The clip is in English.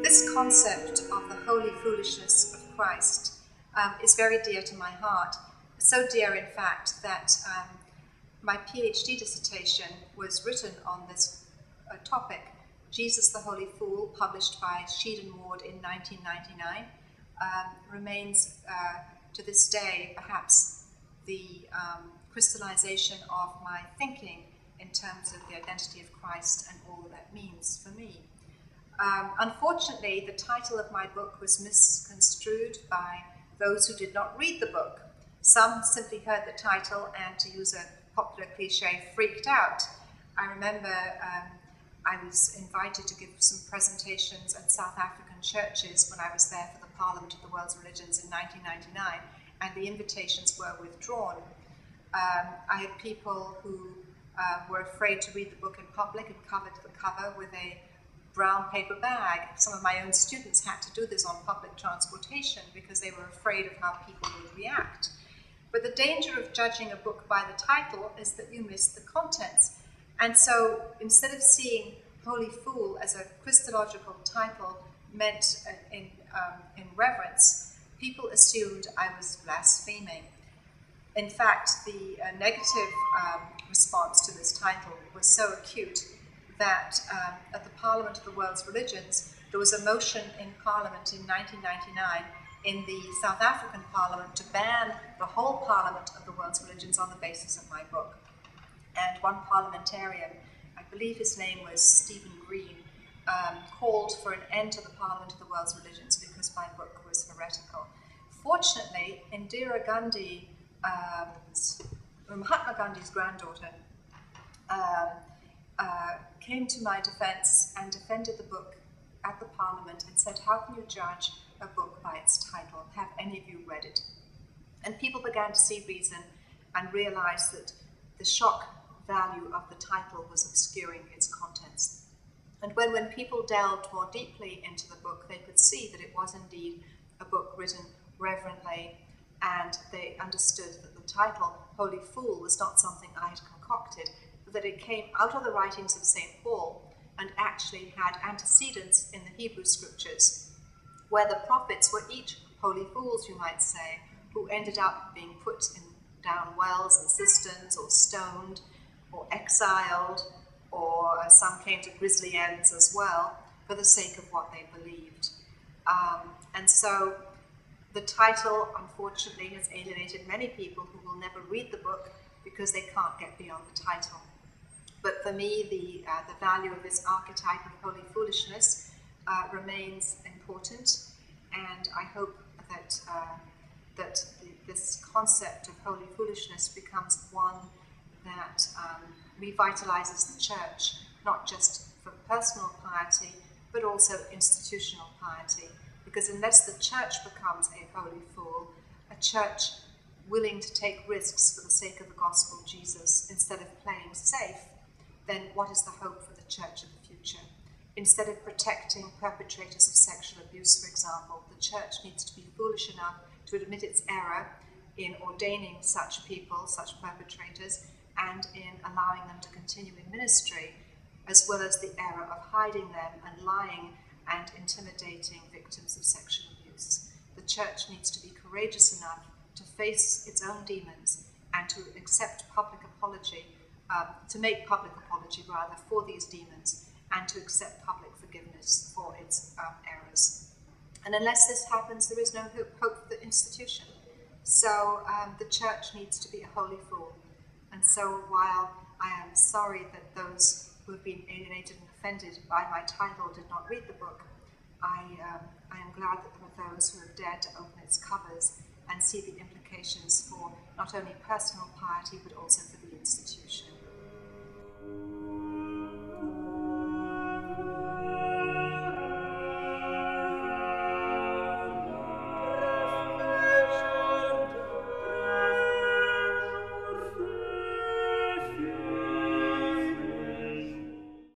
This concept of the holy foolishness of Christ is very dear to my heart. So dear, in fact, that my PhD dissertation was written on this topic, Jesus the Holy Fool, published by Sheed and Ward in 1999, remains to this day perhaps the crystallization of my thinking in terms of the identity of Christ and all that means for me. Unfortunately, the title of my book was misconstrued by those who did not read the book. Some simply heard the title and, to use a popular cliche, freaked out. I remember I was invited to give some presentations at South African churches when I was there for the Parliament of the World's Religions in 1999, and the invitations were withdrawn. I had people who were afraid to read the book in public and covered the cover with a brown paper bag. Some of my own students had to do this on public transportation because they were afraid of how people would react. But the danger of judging a book by the title is that you miss the contents. And so instead of seeing Holy Fool as a Christological title meant in reverence, people assumed I was blaspheming. In fact, the negative response to this title was so acute that at the Parliament of the World's Religions, there was a motion in Parliament in 1999 in the South African Parliament to ban the whole Parliament of the World's Religions on the basis of my book. And one parliamentarian, I believe his name was Stephen Green, called for an end to the Parliament of the World's Religions because my book was heretical. Fortunately, Indira Gandhi, Mahatma Gandhi's granddaughter, came to my defense and defended the book at the Parliament and said, how can you judge a book by its title? Have any of you read it? And people began to see reason and realize that the shock value of the title was obscuring its contents. And when people delved more deeply into the book, they could see that it was indeed a book written reverently, and they understood that the title, Holy Fool, was not something I had concocted, but that it came out of the writings of St. Paul and actually had antecedents in the Hebrew scriptures, where the prophets were each holy fools, you might say, who ended up being put down wells and cisterns, or stoned, or exiled, or some came to grisly ends as well, for the sake of what they believed. And so the title, unfortunately, has alienated many people who will never read the book because they can't get beyond the title. But for me, the value of this archetype of holy foolishness remains important, and I hope that this concept of holy foolishness becomes one that revitalizes the church, not just for personal piety, but also institutional piety. Because unless the church becomes a holy fool, a church willing to take risks for the sake of the gospel of Jesus instead of playing safe, then what is the hope for the church of the future? Instead of protecting perpetrators of sexual abuse, for example, the church needs to be foolish enough to admit its error in ordaining such people, such perpetrators, and in allowing them to continue in ministry, as well as the error of hiding them and lying and intimidating victims of sexual abuse. The church needs to be courageous enough to face its own demons and to accept public apology, to make public apology rather for these demons, and to accept public forgiveness for its errors. And unless this happens, there is no hope for the institution. So the church needs to be a holy fool. And so while I am sorry that those who have been alienated and offended by my title did not read the book, I am glad that there are those who have dared to open its covers and see the implications for not only personal piety but also for the institution.